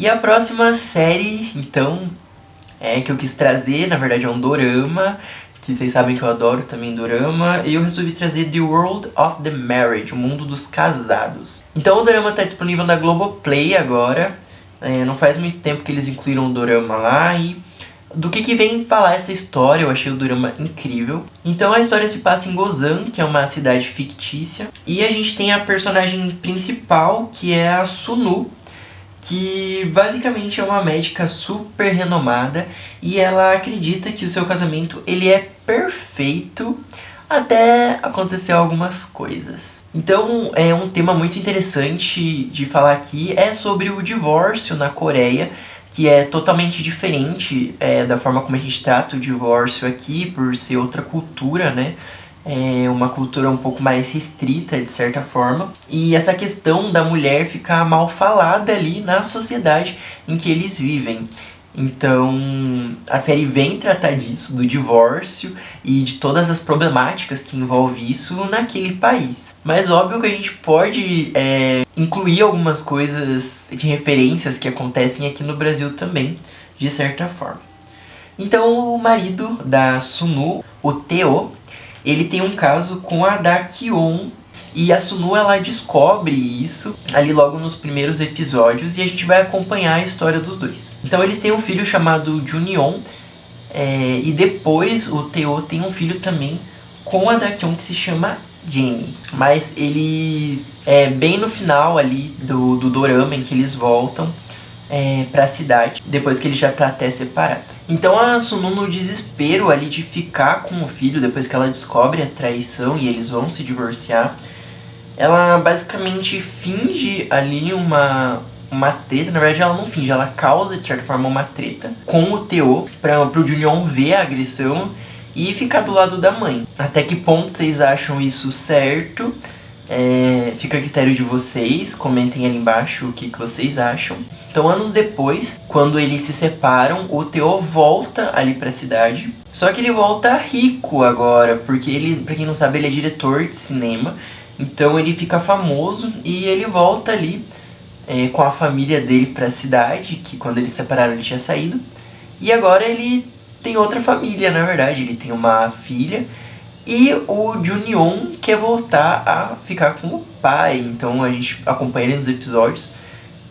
E a próxima série, então, que eu quis trazer, na verdade é um dorama, que vocês sabem que eu adoro também dorama, e eu resolvi trazer The World of the Married, o mundo dos casados. Então o dorama está disponível na Globoplay agora, não faz muito tempo que eles incluíram o dorama lá, e do que vem falar essa história, eu achei o dorama incrível. Então a história se passa em Gozan, que é uma cidade fictícia, e a gente tem a personagem principal, que é a Sunu, que basicamente é uma médica super renomada e ela acredita que o seu casamento ele é perfeito até acontecer algumas coisas. Então é um tema muito interessante de falar aqui, é sobre o divórcio na Coreia, que é totalmente diferente da forma como a gente trata o divórcio aqui, por ser outra cultura, né? É uma cultura um pouco mais restrita, de certa forma. E essa questão da mulher ficar mal falada ali na sociedade em que eles vivem. Então, a série vem tratar disso, do divórcio e de todas as problemáticas que envolve isso naquele país. Mas óbvio que a gente pode incluir algumas coisas de referências que acontecem aqui no Brasil também, de certa forma. Então, o marido da Sunu, o Teo, ele tem um caso com a Da-kyun, e a Sunu ela descobre isso ali logo nos primeiros episódios, e a gente vai acompanhar a história dos dois. Então eles têm um filho chamado Junion, e depois o Teo tem um filho também com a Da-kyun que se chama Jenny. Mas eles, bem no final ali do dorama em que eles voltam pra cidade, depois que ele já tá até separado. Então a Sunu, no desespero ali de ficar com o filho, depois que ela descobre a traição e eles vão se divorciar, ela basicamente finge ali uma treta. Na verdade ela não finge, ela causa de certa forma uma treta com o Teo pro Junion ver a agressão e ficar do lado da mãe. Até que ponto vocês acham isso certo? Fica a critério de vocês, comentem ali embaixo o que vocês acham. Então, anos depois, quando eles se separam, o Teo volta ali pra cidade. Só que ele volta rico agora, porque ele, pra quem não sabe, ele é diretor de cinema. Então ele fica famoso e ele volta ali com a família dele pra cidade, que quando eles se separaram ele tinha saído. E agora ele tem outra família, na verdade, ele tem uma filha. E o Junion quer voltar a ficar com o pai, então a gente acompanha ele nos episódios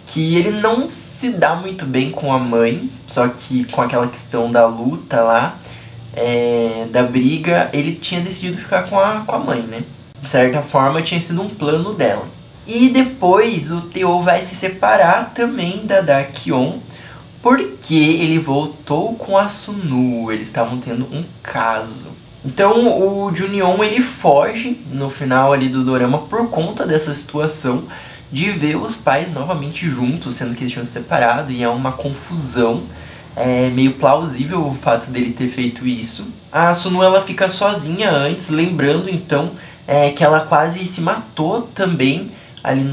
que ele não se dá muito bem com a mãe, só que com aquela questão da luta lá, da briga, ele tinha decidido ficar com a mãe, né? De certa forma tinha sido um plano dela. E depois o Teo vai se separar também da Da-kyun, porque ele voltou com a Sunu, eles estavam tendo um caso. Então o Junion ele foge no final ali do dorama por conta dessa situação de ver os pais novamente juntos, sendo que eles tinham se separado, e é uma confusão. É meio plausível o fato dele ter feito isso. A Sunu ela fica sozinha antes, lembrando então que ela quase se matou também ali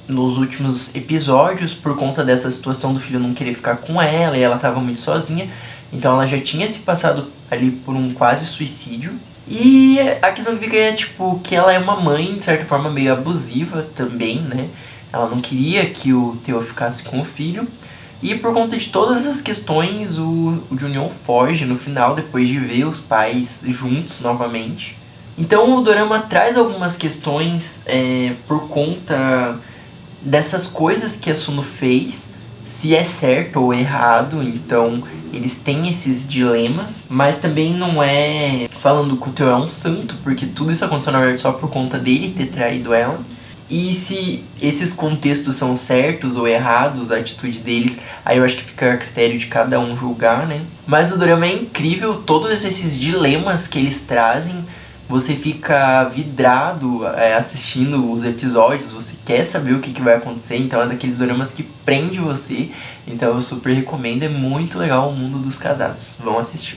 nos últimos episódios por conta dessa situação do filho não querer ficar com ela, e ela estava muito sozinha. Então ela já tinha se passado ali por um quase suicídio. E a questão que fica é tipo que ela é uma mãe, de certa forma, meio abusiva também, né? Ela não queria que o Teo ficasse com o filho. E por conta de todas essas questões, o Junion foge no final, depois de ver os pais juntos novamente. Então o dorama traz algumas questões por conta dessas coisas que a Sunu fez, se é certo ou errado. Então eles têm esses dilemas, mas também não é falando que o Teo é um santo, porque tudo isso aconteceu na verdade só por conta dele ter traído ela. E se esses contextos são certos ou errados, a atitude deles, aí eu acho que fica a critério de cada um julgar, né? Mas o dorama é incrível, todos esses dilemas que eles trazem, você fica vidrado assistindo os episódios, você quer saber o que vai acontecer, então é daqueles doramas que prende você. Então eu super recomendo, é muito legal o mundo dos casados, vão assistir.